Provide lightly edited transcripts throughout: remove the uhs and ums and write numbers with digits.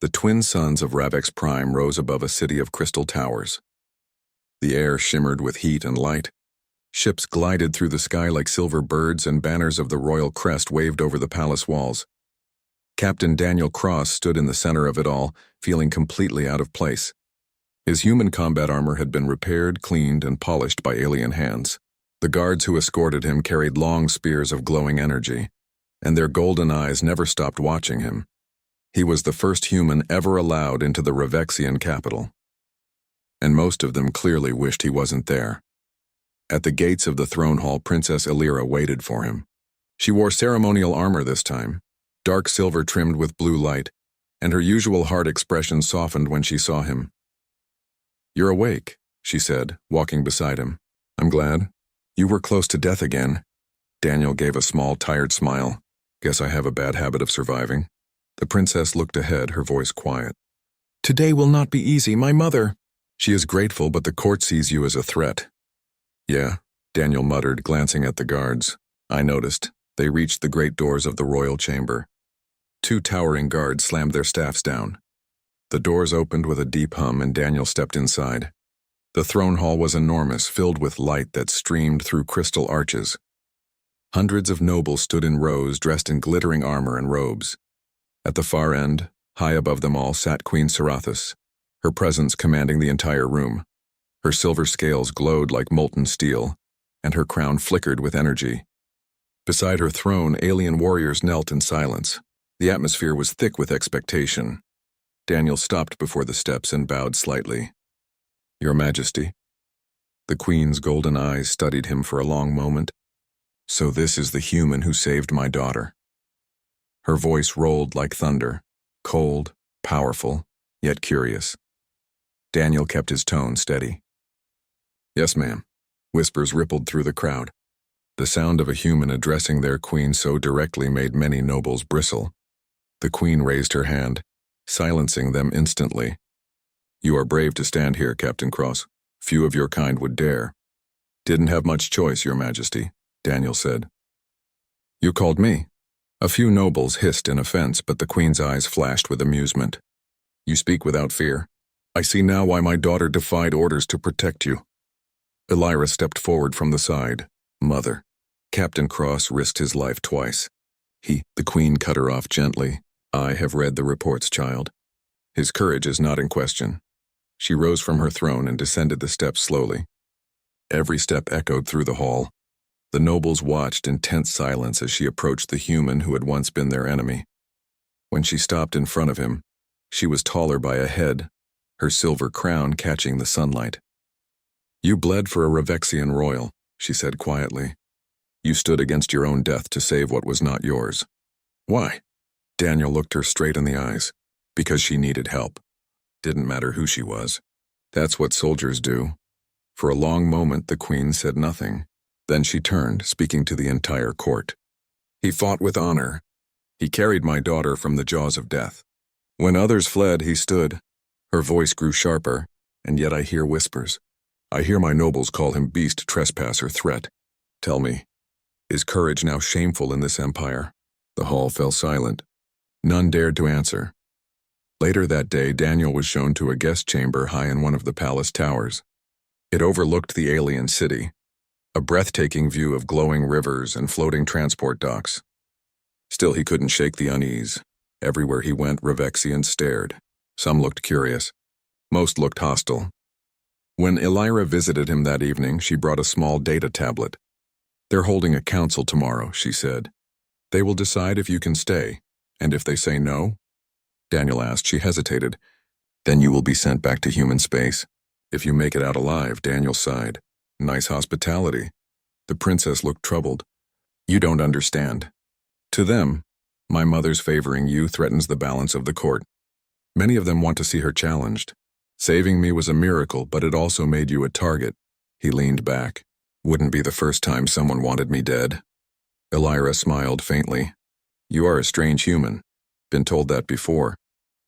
The twin suns of Ravex Prime rose above a city of crystal towers. The air shimmered with heat and light. Ships glided through the sky like silver birds, and banners of the royal crest waved over the palace walls. Captain Daniel Cross stood in the center of it all, feeling completely out of place. His human combat armor had been repaired, cleaned, and polished by alien hands. The guards who escorted him carried long spears of glowing energy, and their golden eyes never stopped watching him. He was the first human ever allowed into the Ravexian capital, and most of them clearly wished he wasn't there. At the gates of the throne hall, Princess Illyra waited for him. She wore ceremonial armor this time, dark silver trimmed with blue light, and her usual hard expression softened when she saw him. "You're awake," she said, walking beside him. "I'm glad. You were close to death again." Daniel gave a small, tired smile. "Guess I have a bad habit of surviving." The princess looked ahead, her voice quiet. "Today will not be easy, my mother." "She is grateful, but the court sees you as a threat." "Yeah," Daniel muttered, glancing at the guards. "I noticed." They reached the great doors of the royal chamber. Two towering guards slammed their staffs down. The doors opened with a deep hum, and Daniel stepped inside. The throne hall was enormous, filled with light that streamed through crystal arches. Hundreds of nobles stood in rows, dressed in glittering armor and robes. At the far end, high above them all, sat Queen Serathis, her presence commanding the entire room. Her silver scales glowed like molten steel, and her crown flickered with energy. Beside her throne, alien warriors knelt in silence. The atmosphere was thick with expectation. Daniel stopped before the steps and bowed slightly. "Your Majesty." The Queen's golden eyes studied him for a long moment. "So this is the human who saved my daughter." Her voice rolled like thunder, cold, powerful, yet curious. Daniel kept his tone steady. "Yes, ma'am." Whispers rippled through the crowd. The sound of a human addressing their queen so directly made many nobles bristle. The queen raised her hand, silencing them instantly. "You are brave to stand here, Captain Cross. Few of your kind would dare." "Didn't have much choice, Your Majesty," Daniel said. "You called me." A few nobles hissed in offense, but the queen's eyes flashed with amusement. "You speak without fear. I see now why my daughter defied orders to protect you." Illyra stepped forward from the side. "Mother." Captain Cross risked his life twice. The queen cut her off gently. "I have read the reports, child. His courage is not in question." She rose from her throne and descended the steps slowly. Every step echoed through the hall. The nobles watched in tense silence as she approached the human who had once been their enemy. When she stopped in front of him, she was taller by a head, her silver crown catching the sunlight. "You bled for a Ravexian royal," she said quietly. "You stood against your own death to save what was not yours." "Why?" Daniel looked her straight in the eyes. "Because she needed help. Didn't matter who she was. That's what soldiers do." For a long moment, the queen said nothing. Then she turned, speaking to the entire court. "He fought with honor. He carried my daughter from the jaws of death. When others fled, he stood." Her voice grew sharper, "And yet I hear whispers. I hear my nobles call him beast, trespasser, threat. Tell me, is courage now shameful in this empire?" The hall fell silent. None dared to answer. Later that day, Daniel was shown to a guest chamber high in one of the palace towers. It overlooked the alien city, a breathtaking view of glowing rivers and floating transport docks. Still, he couldn't shake the unease. Everywhere he went, Ravexians stared. Some looked curious. Most looked hostile. When Illyra visited him that evening, she brought a small data tablet. "They're holding a council tomorrow," she said. "They will decide if you can stay, and if they say no," Daniel asked. She hesitated. "Then you will be sent back to human space. If you make it out alive," Daniel sighed. "Nice hospitality." The princess looked troubled. "You don't understand. To them, my mother's favoring you threatens the balance of the court. Many of them want to see her challenged. Saving me was a miracle, but it also made you a target." He leaned back. "Wouldn't be the first time someone wanted me dead." Illyra smiled faintly. "You are a strange human. Been told that before."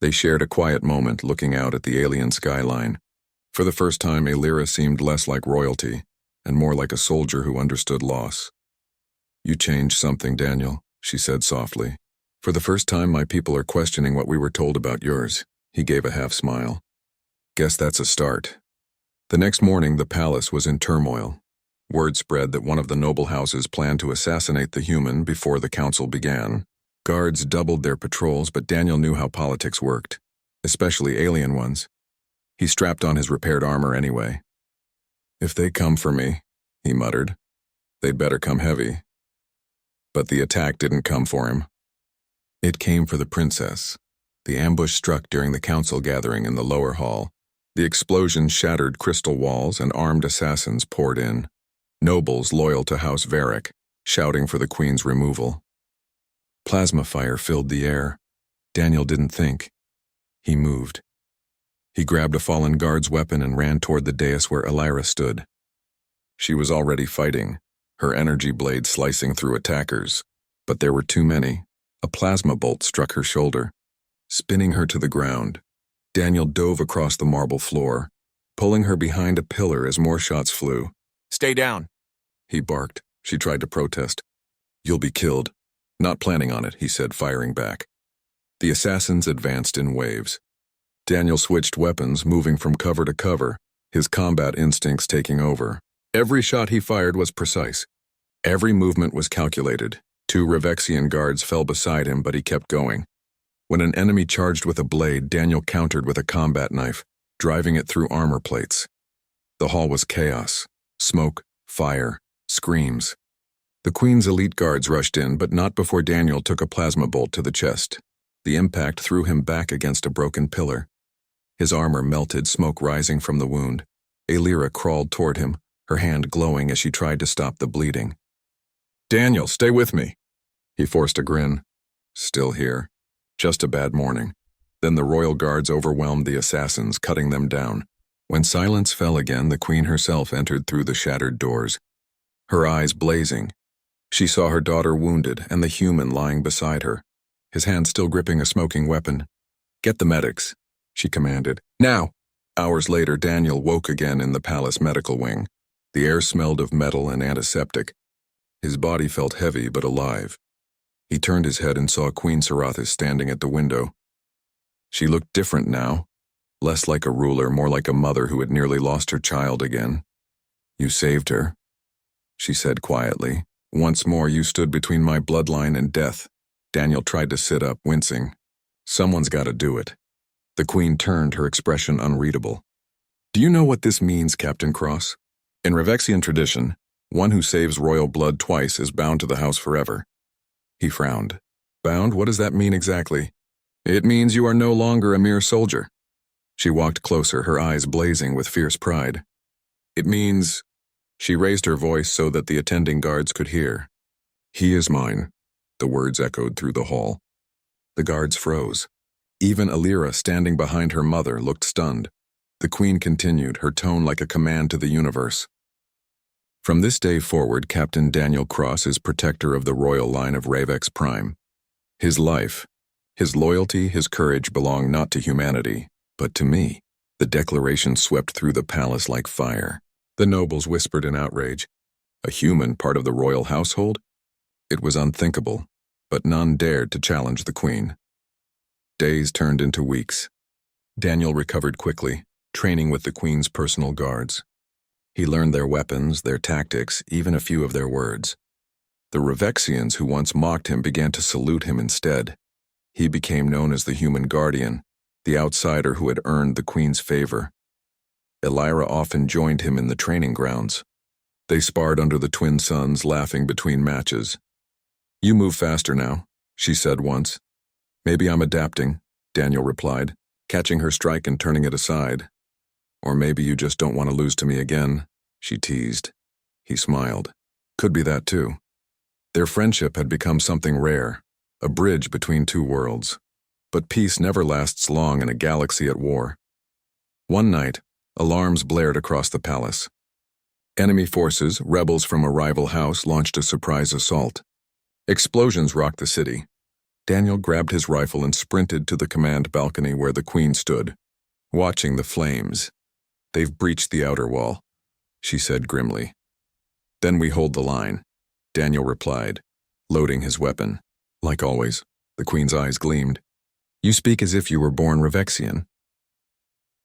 They shared a quiet moment, looking out at the alien skyline. For the first time, Illyra seemed less like royalty, and more like a soldier who understood loss. "You changed something, Daniel," she said softly. For the first time, my people are questioning what we were told about yours. He gave a half smile. Guess that's a start. The next morning, the palace was in turmoil. Word spread that one of the noble houses planned to assassinate the human before the council began. Guards doubled their patrols, but Daniel knew how politics worked, especially alien ones. He strapped on his repaired armor anyway. If they come for me, he muttered, they'd better come heavy. But the attack didn't come for him. It came for the princess. The ambush struck during the council gathering in the lower hall. The explosion shattered crystal walls and armed assassins poured in. Nobles loyal to House Varric, shouting for the queen's removal. Plasma fire filled the air. Daniel didn't think. He moved. He grabbed a fallen guard's weapon and ran toward the dais where Elira stood. She was already fighting, her energy blade slicing through attackers. But there were too many. A plasma bolt struck her shoulder, spinning her to the ground. Daniel dove across the marble floor, pulling her behind a pillar as more shots flew. Stay down, he barked. She tried to protest. You'll be killed. Not planning on it, he said, firing back. The assassins advanced in waves. Daniel switched weapons, moving from cover to cover, his combat instincts taking over. Every shot he fired was precise. Every movement was calculated. 2 Revexian guards fell beside him, but he kept going. When an enemy charged with a blade, Daniel countered with a combat knife, driving it through armor plates. The hall was chaos. Smoke, fire, screams. The Queen's elite guards rushed in, but not before Daniel took a plasma bolt to the chest. The impact threw him back against a broken pillar. His armor melted, smoke rising from the wound. Elira crawled toward him, her hand glowing as she tried to stop the bleeding. Daniel, stay with me. He forced a grin. Still here. Just a bad morning. Then the royal guards overwhelmed the assassins, cutting them down. When silence fell again, the Queen herself entered through the shattered doors, her eyes blazing. She saw her daughter wounded and the human lying beside her, his hand still gripping a smoking weapon. Get the medics, she commanded. Now! Hours later, Daniel woke again in the palace medical wing. The air smelled of metal and antiseptic. His body felt heavy but alive. He turned his head and saw Queen Sarathis standing at the window. She looked different now, less like a ruler, more like a mother who had nearly lost her child again. You saved her, she said quietly. Once more you stood between my bloodline and death. Daniel tried to sit up, wincing. Someone's got to do it. The Queen turned, her expression unreadable. Do you know what this means, Captain Cross? In Revexian tradition, one who saves royal blood twice is bound to the house forever. He frowned. Bound? What does that mean exactly? It means you are no longer a mere soldier. She walked closer, her eyes blazing with fierce pride. It means... She raised her voice so that the attending guards could hear. He is mine, the words echoed through the hall. The guards froze. Even Elira, standing behind her mother, looked stunned. The Queen continued, her tone like a command to the universe. From this day forward, Captain Daniel Cross is protector of the royal line of Ravex Prime. His life, his loyalty, his courage belong not to humanity, but to me. The declaration swept through the palace like fire. The nobles whispered in outrage. A human part of the royal household? It was unthinkable, but none dared to challenge the Queen. Days turned into weeks. Daniel recovered quickly, training with the Queen's personal guards. He learned their weapons, their tactics, even a few of their words. The Revexians who once mocked him began to salute him instead. He became known as the human guardian, the outsider who had earned the Queen's favor. Elira often joined him in the training grounds. They sparred under the twin suns, laughing between matches. You move faster now, she said once. Maybe I'm adapting, Daniel replied, catching her strike and turning it aside. Or maybe you just don't want to lose to me again, she teased. He smiled. Could be that too. Their friendship had become something rare, a bridge between two worlds. But peace never lasts long in a galaxy at war. One night, alarms blared across the palace. Enemy forces, rebels from a rival house, launched a surprise assault. Explosions rocked the city. Daniel grabbed his rifle and sprinted to the command balcony where the Queen stood, watching the flames. They've breached the outer wall, she said grimly. Then we hold the line, Daniel replied, loading his weapon. Like always, The queen's eyes gleamed. You speak as if you were born Revexian.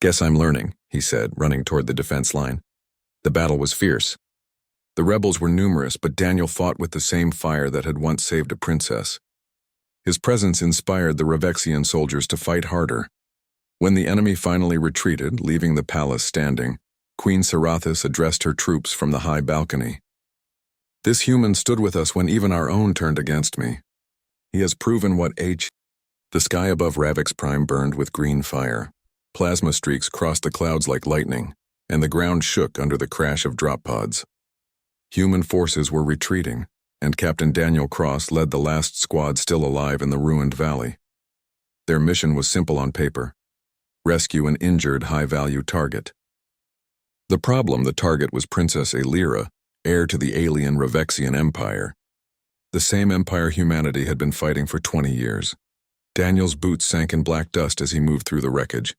Guess I'm learning, he said, running toward the defense line. The battle was fierce. The rebels were numerous, but Daniel fought with the same fire that had once saved a princess. His presence inspired the Revexian soldiers to fight harder. When the enemy finally retreated, leaving the palace standing, Queen Cerathis addressed her troops from the high balcony. This human stood with us when even our own turned against me. He has proven what The sky above Ravix Prime burned with green fire. Plasma streaks crossed the clouds like lightning, and the ground shook under the crash of drop pods. Human forces were retreating, and Captain Daniel Cross led the last squad still alive in the ruined valley. Their mission was simple on paper: rescue an injured high-value target. The target was Princess Aelira, heir to the alien Revexian Empire. The same empire humanity had been fighting for 20 years. Daniel's boots sank in black dust as he moved through the wreckage.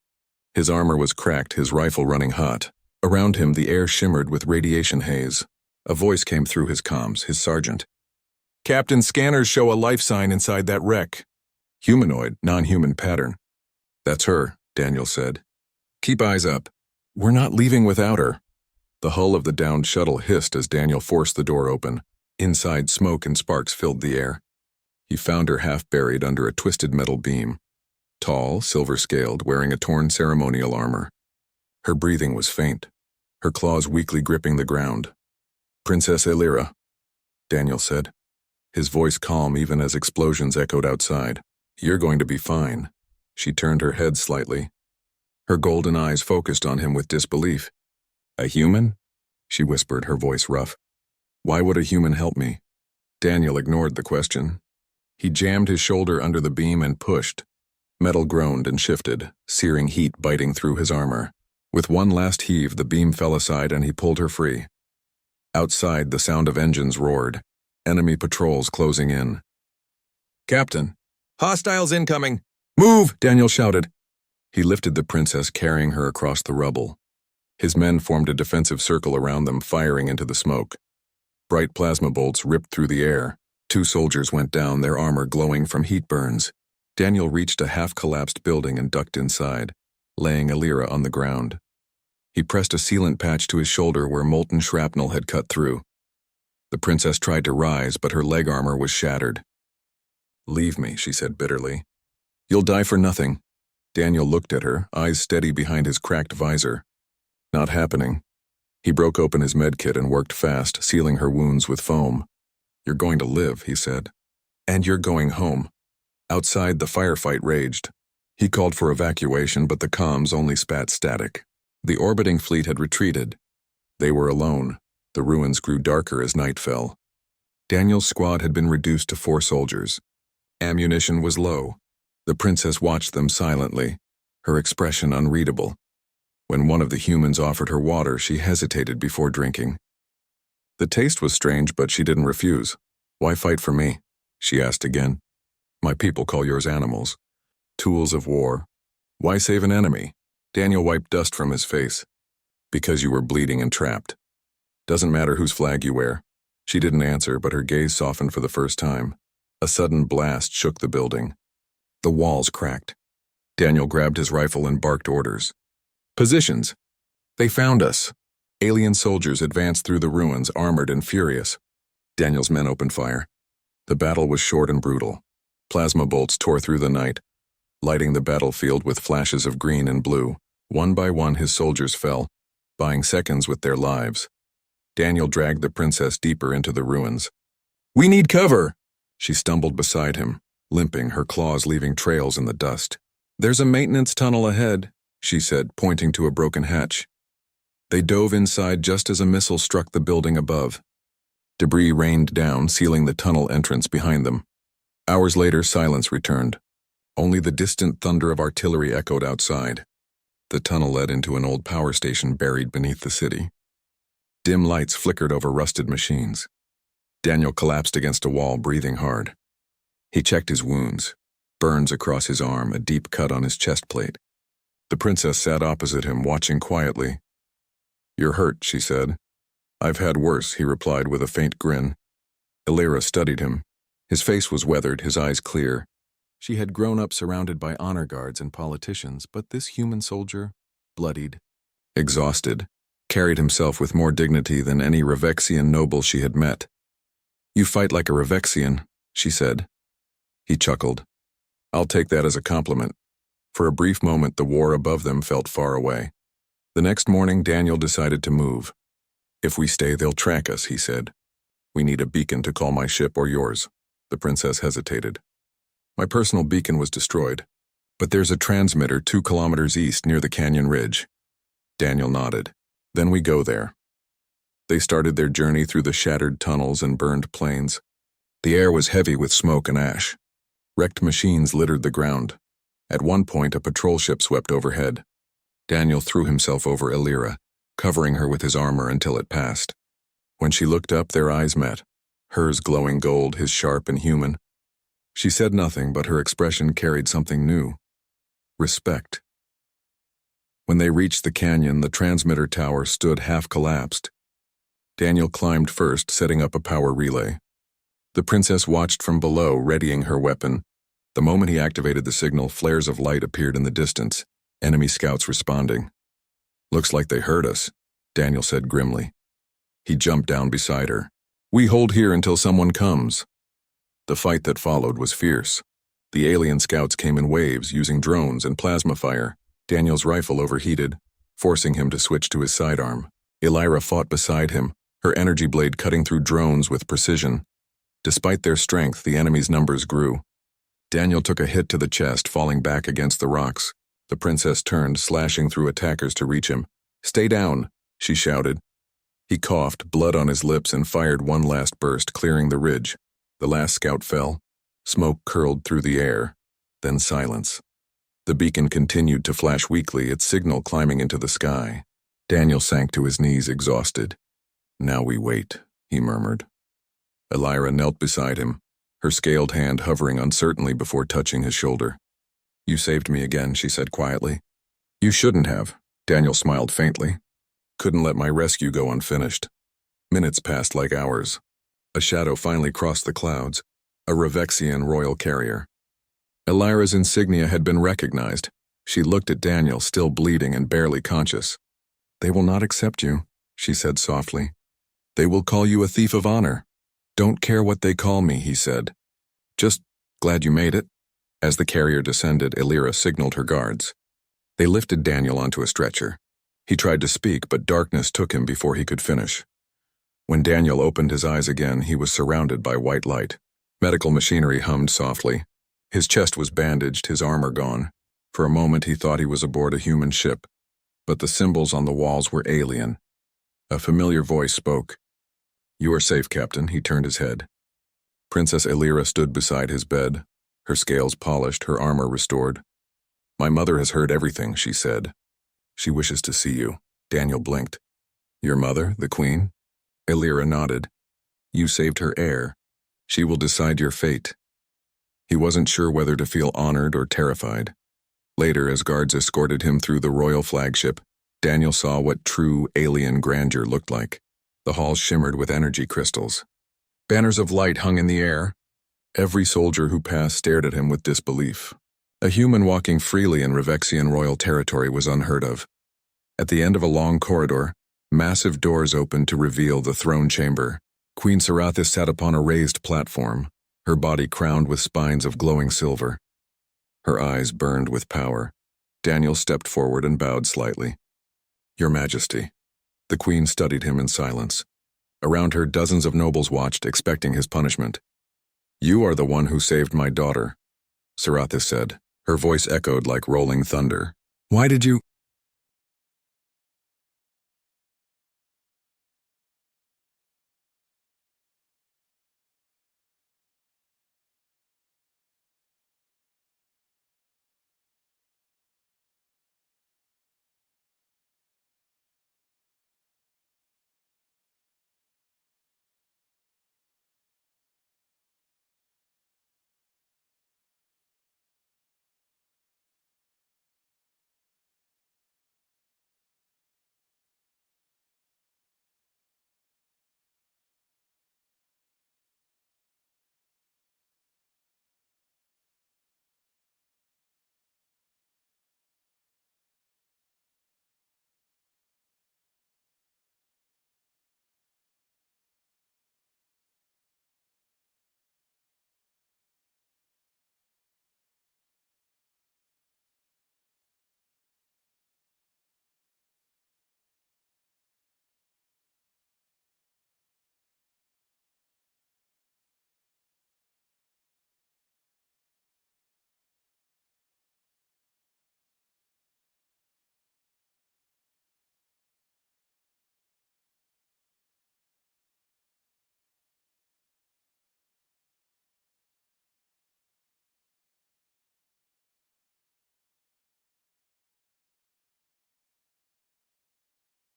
His armor was cracked, his rifle running hot. Around him, the air shimmered with radiation haze. A voice came through his comms, his sergeant. Captain, scanners show a life sign inside that wreck. Humanoid, non-human pattern. That's her, Daniel said. Keep eyes up. We're not leaving without her. The hull of the downed shuttle hissed as Daniel forced the door open. Inside, smoke and sparks filled the air. He found her half buried under a twisted metal beam. Tall, silver-scaled, wearing a torn ceremonial armor. Her breathing was faint, her claws weakly gripping the ground. Princess Aelira, Daniel said, his voice calm even as explosions echoed outside. You're going to be fine. She turned her head slightly. Her golden eyes focused on him with disbelief. A human? She whispered, her voice rough. Why would a human help me? Daniel ignored the question. He jammed his shoulder under the beam and pushed. Metal groaned and shifted, searing heat biting through his armor. With one last heave, the beam fell aside and he pulled her free. Outside, the sound of engines roared. Enemy patrols closing in. Captain! Hostiles incoming! Move! Daniel shouted. He lifted the princess, carrying her across the rubble. His men formed a defensive circle around them, firing into the smoke. Bright plasma bolts ripped through the air. 2 soldiers went down, their armor glowing from heat burns. Daniel reached a half-collapsed building and ducked inside, laying Aelira on the ground. He pressed a sealant patch to his shoulder where molten shrapnel had cut through. The princess tried to rise, but her leg armor was shattered. Leave me, she said bitterly. You'll die for nothing. Daniel looked at her, eyes steady behind his cracked visor. Not happening. He broke open his medkit and worked fast, sealing her wounds with foam. You're going to live, he said. And you're going home. Outside, the firefight raged. He called for evacuation, but the comms only spat static. The orbiting fleet had retreated. They were alone. The ruins grew darker as night fell. Daniel's squad had been reduced to 4 soldiers. Ammunition was low. The princess watched them silently, her expression unreadable. When one of the humans offered her water, she hesitated before drinking. The taste was strange, but she didn't refuse. Why fight for me? She asked again. My people call yours animals. Tools of war. Why save an enemy? Daniel wiped dust from his face. Because you were bleeding and trapped. Doesn't matter whose flag you wear. She didn't answer, but her gaze softened for the first time. A sudden blast shook the building. The walls cracked. Daniel grabbed his rifle and barked orders. Positions. They found us. Alien soldiers advanced through the ruins, armored and furious. Daniel's men opened fire. The battle was short and brutal. Plasma bolts tore through the night, lighting the battlefield with flashes of green and blue. One by one, his soldiers fell, buying seconds with their lives. Daniel dragged the princess deeper into the ruins. We need cover! She stumbled beside him, limping, her claws leaving trails in the dust. There's a maintenance tunnel ahead, she said, pointing to a broken hatch. They dove inside just as a missile struck the building above. Debris rained down, sealing the tunnel entrance behind them. Hours later, silence returned. Only the distant thunder of artillery echoed outside. The tunnel led into an old power station buried beneath the city. Dim lights flickered over rusted machines. Daniel collapsed against a wall, breathing hard. He checked his wounds, burns across his arm, a deep cut on his chest plate. The princess sat opposite him, watching quietly. You're hurt, she said. I've had worse, he replied with a faint grin. Aelira studied him. His face was weathered, his eyes clear. She had grown up surrounded by honor guards and politicians, but this human soldier, bloodied, exhausted, carried himself with more dignity than any Revexian noble she had met. "You fight like a Revexian," she said. He chuckled. "I'll take that as a compliment." For a brief moment, the war above them felt far away. The next morning, Daniel decided to move. "If we stay, they'll track us," he said. "We need a beacon to call my ship or yours." The princess hesitated. "My personal beacon was destroyed, but there's a transmitter 2 kilometers east near the canyon ridge." Daniel nodded. "Then we go there." They started their journey through the shattered tunnels and burned plains. The air was heavy with smoke and ash. Wrecked machines littered the ground. At one point, a patrol ship swept overhead. Daniel threw himself over Elira, covering her with his armor until it passed. When she looked up, their eyes met, hers glowing gold, his sharp and human. She said nothing, but her expression carried something new. Respect. When they reached the canyon, the transmitter tower stood half-collapsed. Daniel climbed first, setting up a power relay. The princess watched from below, readying her weapon. The moment he activated the signal, flares of light appeared in the distance, enemy scouts responding. "Looks like they heard us," Daniel said grimly. He jumped down beside her. "We hold here until someone comes." The fight that followed was fierce. The alien scouts came in waves, using drones and plasma fire. Daniel's rifle overheated, forcing him to switch to his sidearm. Elira fought beside him, her energy blade cutting through drones with precision. Despite their strength, the enemy's numbers grew. Daniel took a hit to the chest, falling back against the rocks. The princess turned, slashing through attackers to reach him. "Stay down," she shouted. He coughed, blood on his lips, and fired one last burst, clearing the ridge. The last scout fell. Smoke curled through the air. Then silence. The beacon continued to flash weakly, its signal climbing into the sky. Daniel sank to his knees, exhausted. "Now we wait," he murmured. Elira knelt beside him, her scaled hand hovering uncertainly before touching his shoulder. "You saved me again," she said quietly. "You shouldn't have," Daniel smiled faintly. "Couldn't let my rescue go unfinished." Minutes passed like hours. A shadow finally crossed the clouds, a Revexian royal carrier. Elira's insignia had been recognized. She looked at Daniel, still bleeding and barely conscious. "They will not accept you," she said softly. "They will call you a thief of honor." "Don't care what they call me," he said. "Just glad you made it." As the carrier descended, Elira signaled her guards. They lifted Daniel onto a stretcher. He tried to speak, but darkness took him before he could finish. When Daniel opened his eyes again, he was surrounded by white light. Medical machinery hummed softly. His chest was bandaged, his armor gone. For a moment he thought he was aboard a human ship, but the symbols on the walls were alien. A familiar voice spoke. "You are safe, Captain." He turned his head. Princess Elira stood beside his bed, her scales polished, her armor restored. "My mother has heard everything," she said. "She wishes to see you." Daniel blinked. "Your mother, the queen?" Elira nodded. "You saved her heir. She will decide your fate." He wasn't sure whether to feel honored or terrified. Later, as guards escorted him through the royal flagship, Daniel saw what true alien grandeur looked like. The hall shimmered with energy crystals. Banners of light hung in the air. Every soldier who passed stared at him with disbelief. A human walking freely in Revexian royal territory was unheard of. At the end of a long corridor, massive doors opened to reveal the throne chamber. Queen Sarathis sat upon a raised platform, her body crowned with spines of glowing silver. Her eyes burned with power. Daniel stepped forward and bowed slightly. "Your Majesty." The queen studied him in silence. Around her, dozens of nobles watched, expecting his punishment. "You are the one who saved my daughter," Sarathis said. Her voice echoed like rolling thunder. "Why did you—"